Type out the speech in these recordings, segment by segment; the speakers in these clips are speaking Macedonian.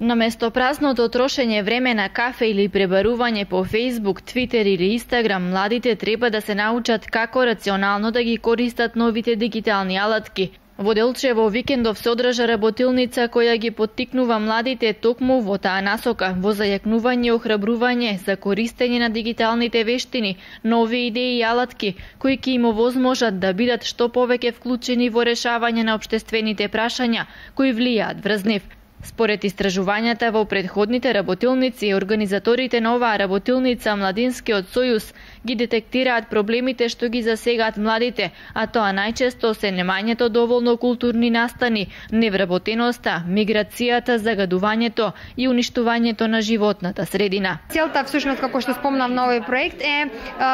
Наместо празното трошење време на кафе или пребарување по Facebook, Twitter или Instagram, младите треба да се научат како рационално да ги користат новите дигитални алатки. Во Делчево викендов се одржа работилница која ги поттикнува младите токму во таа насока, во зајакнување и охрабрување за користење на дигиталните вештини, нови идеи и алатки, кои ќе им овозможат да бидат што повеќе вклучени во решавање на општествените прашања кои влијаат врз нив. Според истражувањата во претходните работилници, организаторите на оваа работилница Младинскиот сојуз ги детектираат проблемите што ги засегаат младите, а тоа најчесто се немањето доволно културни настани, невработеноста, миграцијата, загадувањето и уништувањето на животната средина. Целта всушност, како што спомнав на овој проект, е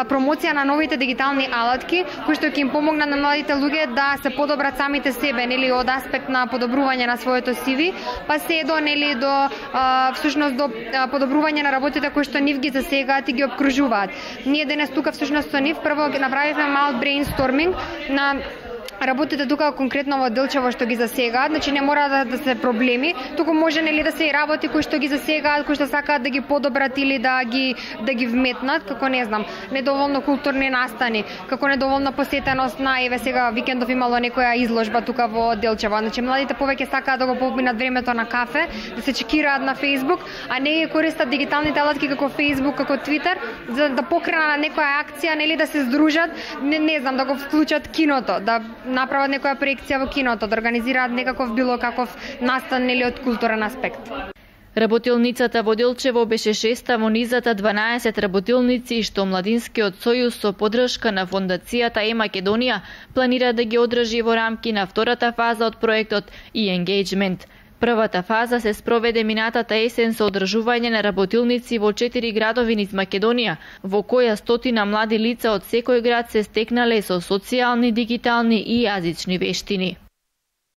промоција на новите дигитални алатки кои што ќе им помогнат на младите луѓе да се подобрат самите себе, нели, од аспект на подобрување на своето CV, па се до, нели, до всушност до подобрување на работите кои што нив ги засегаат и ги обкружуваат. Ние денес тука всушност со нив прво ги направивме мал брейнсторминг на работите тука конкретно во Делчево што ги засегаат, значи не мора да се проблеми, туку може, нели, да се и работи кои што ги засегаат, кои што сакаат да ги подобрат или да ги вметнат, како не знам, недоволно културни настани, како недоволна посетеност на еве сега викендов имало некоја изложба тука во Делчево. Значи младите повеќе сакаат да го поминат времето на кафе, да се чекираат на Facebook, а не ги користат дигиталните алатки како Facebook, како Twitter, за да покренат некоја акција, нели, да се здружат, не знам, да го вклучат киното, да направат некоја проекција во киното, да организираат некаков било каков настан или од културен аспект. Работилницата во Делчево беше 6-та во низата 12 работилници што Младинскиот сојуз со поддршка на фондацијата Македонија планира да ги одржи во рамки на втората фаза од проектот e-engagement. Првата фаза се спроведе минатата есен со одржување на работилници во 4 градови низ Македонија, во која 100 млади лица од секој град се стекнале со социјални, дигитални и јазични вештини.